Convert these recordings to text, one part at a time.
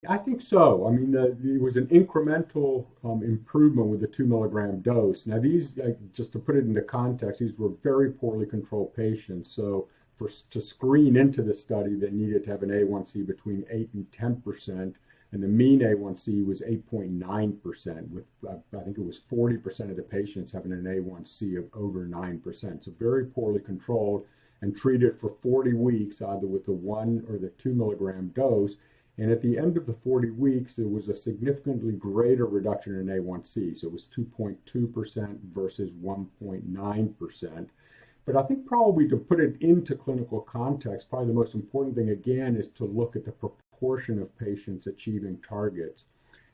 I think so. I mean, it was an incremental improvement with the 2 milligram dose. Now, these, just to put it into context, these were very poorly controlled patients. So, to screen into the study, they needed to have an A1C between 8 and 10%, and the mean A1C was 8.9%, with I think it was 40% of the patients having an A1C of over 9%. So, very poorly controlled and treated for 40 weeks, either with the 1 or the 2 milligram dose. And at the end of the 40 weeks, there was a significantly greater reduction in A1C. So it was 2.2% versus 1.9%. But I think probably to put it into clinical context, probably the most important thing again is to look at the proportion of patients achieving targets.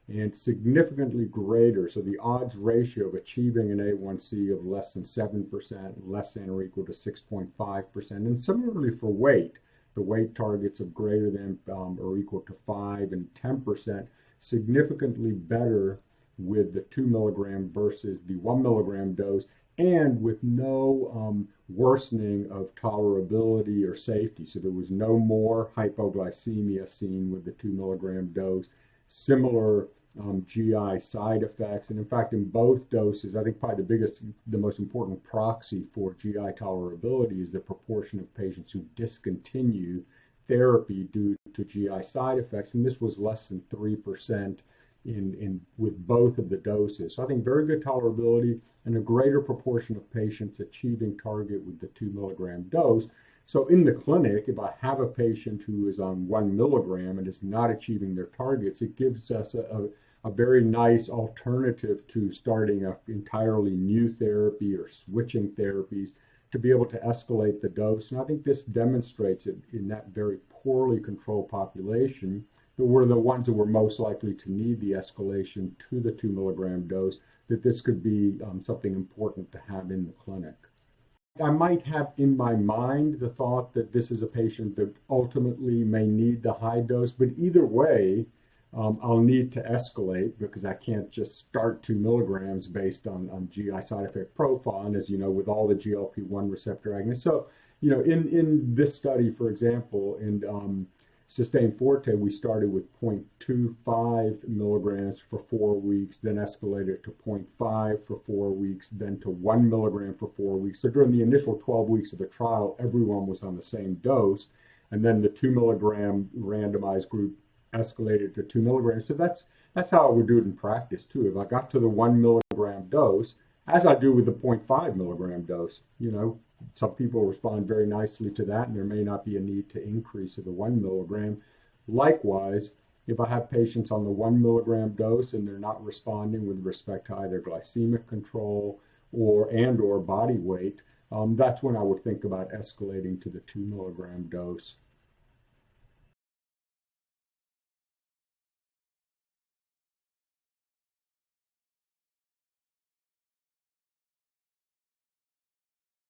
And significantly greater, so the odds ratio of achieving an A1C of less than 7%, less than or equal to 6.5%, and similarly for weight, the weight targets of greater than or equal to 5 and 10%, significantly better with the 2 milligram versus the 1 milligram dose, and with no worsening of tolerability or safety. So there was no more hypoglycemia seen with the 2 milligram dose, similar GI side effects. And in fact, in both doses, I think probably the most important proxy for GI tolerability is the proportion of patients who discontinue therapy due to GI side effects. And this was less than 3% with both of the doses. So I think very good tolerability and a greater proportion of patients achieving target with the 2 milligram dose. So in the clinic, if I have a patient who is on 1 milligram and is not achieving their targets, it gives us a very nice alternative to starting an entirely new therapy or switching therapies to be able to escalate the dose. And I think this demonstrates it in that very poorly controlled population that were the ones that were most likely to need the escalation to the 2 milligram dose, that this could be something important to have in the clinic. I might have in my mind the thought that this is a patient that ultimately may need the high dose, but either way, I'll need to escalate because I can't just start 2 milligrams based on GI side effect profile. And as you know, with all the GLP-1 receptor agonists. So, in this study, for example, in SUSTAIN-FORTE, we started with 0.25 milligrams for 4 weeks, then escalated to 0.5 for 4 weeks, then to 1 milligram for 4 weeks. So during the initial 12 weeks of the trial, everyone was on the same dose. And then the 2 milligram randomized group escalated to 2 milligrams. So that's how I would do it in practice too. If I got to the 1 milligram dose, as I do with the 0.5 milligram dose, some people respond very nicely to that, and there may not be a need to increase to the 1 milligram. Likewise, if I have patients on the 1 milligram dose and they're not responding with respect to either glycemic control or body weight, that's when I would think about escalating to the 2 milligram dose.